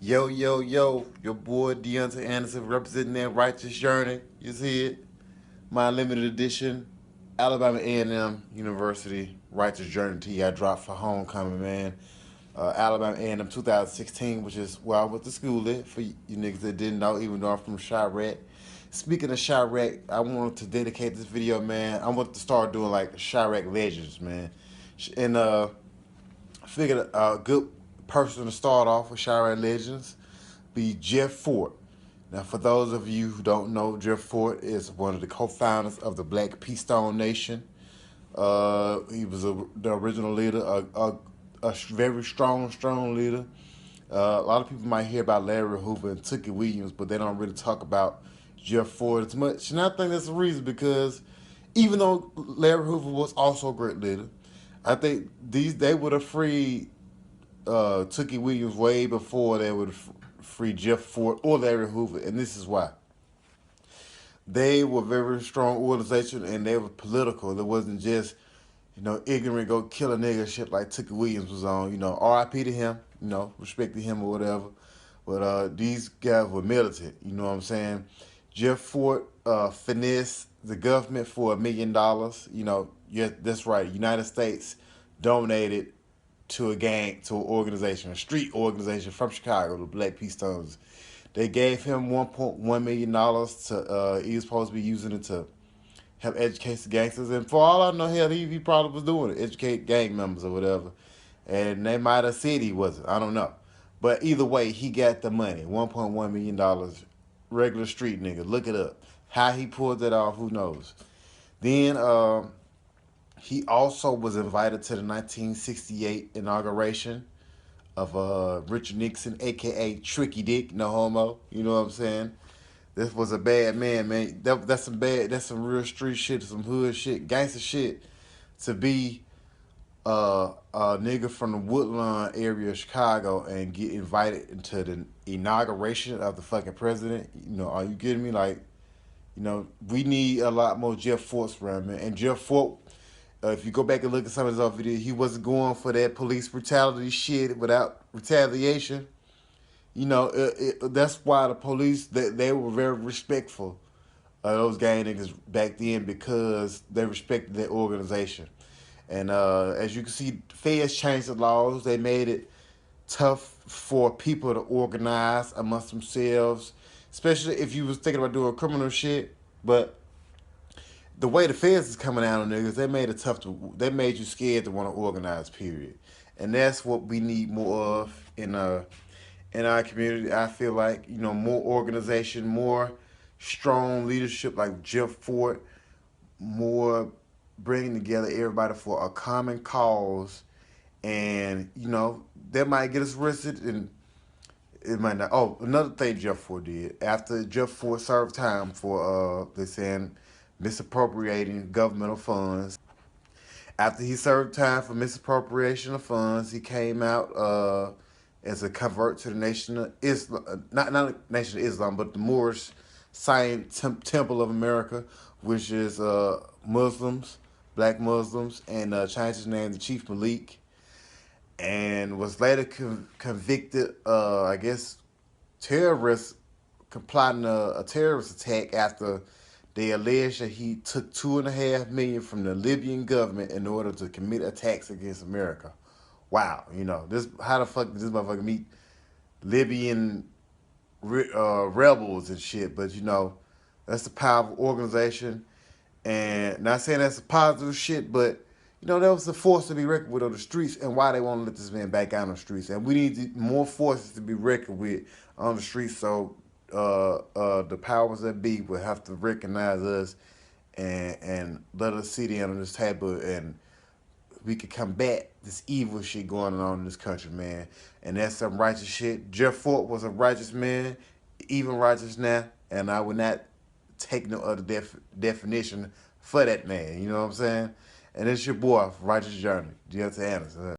Yo, yo, yo, your boy Deontay Anderson representing that righteous journey. You see it? My limited edition, Alabama A&M University Righteous Journey TI dropped for homecoming, man. Alabama A&M 2016, which is where I went to school at, for you niggas that didn't know, even though I'm from Chirac. Speaking of Chirac, I wanted to dedicate this video, man. I want to start doing like Chirac legends, man. And I figured a good person to start off with Chirac legends be Jeff Fort. Now, for those of you who don't know, Jeff Fort is one of the co-founders of the Black Pea Stone Nation. He was the original leader, a very strong leader. A lot of people might hear about Larry Hoover and Tookie Williams, but they don't really talk about Jeff Fort as much. And I think that's the reason, because even though Larry Hoover was also a great leader, I think they would have freed Tookie Williams way before they would free Jeff Fort or Larry Hoover, and this is why. They were very strong organization, and they were political. It wasn't just, ignorant go kill a nigga shit like Tookie Williams was on. R.I.P. to him, respect to him or whatever. But these guys were militant, you know what I'm saying? Jeff Fort finessed the government for $1 million. Yeah, that's right. United States donated to an organization, a street organization from Chicago, the Black Pea Stones. They gave him $1.1 million to, he was supposed to be using it to help educate the gangsters. And for all I know, hell, he probably was doing it, educate gang members or whatever. And they might have said he wasn't, I don't know. But either way, he got the money, $1.1 million, regular street nigga, look it up. How he pulled that off, who knows. Then, he also was invited to the 1968 inauguration of Richard Nixon, a.k.a. Tricky Dick, no homo. You know what I'm saying? This was a bad man. That's some real street shit, some hood shit, gangster shit, to be a nigga from the Woodlawn area of Chicago and get invited into the inauguration of the fucking president. Are you kidding me? Like, we need a lot more Jeff Forts around, man. And Jeff Fort, if you go back and look at some of his other videos, he wasn't going for that police brutality shit without retaliation. That's why the police, they were very respectful of those gang niggas back then, because they respected their organization. And as you can see, feds changed the laws. They made it tough for people to organize amongst themselves, especially if you was thinking about doing criminal shit. But the way the feds is coming out on niggas, they made you scared to want to organize, period. And that's what we need more of in our community. I feel like, more organization, more strong leadership like Jeff Fort, more bringing together everybody for a common cause. And, that might get us arrested, and it might not. Oh, another thing Jeff Fort did, after Jeff Fort served time for, they saying, misappropriating governmental funds. After he served time for misappropriation of funds, he came out as a convert to the Nation of Islam, not the Nation of Islam, but the Moorish Zion Temple of America, which is Muslims, black Muslims, and changed his name to Chief Malik, and was later convicted, I guess, plotting a terrorist attack after they alleged that he took $2.5 million from the Libyan government in order to commit attacks against America. Wow, how the fuck did this motherfucker meet Libyan rebels and shit? But that's the power of organization, and not saying that's a positive shit, but that was a force to be reckoned with on the streets, and why they want to let this man back out on the streets. And we need more forces to be reckoned with on the streets, so the powers that be will have to recognize us and let us sit in on this table, and we could combat this evil shit going on in this country, man. And that's some righteous shit. Jeff Fort was a righteous man, even righteous now, and I would not take no other definition for that man. You know what I'm saying? And it's your boy, Righteous Journey, Deontay Anderson.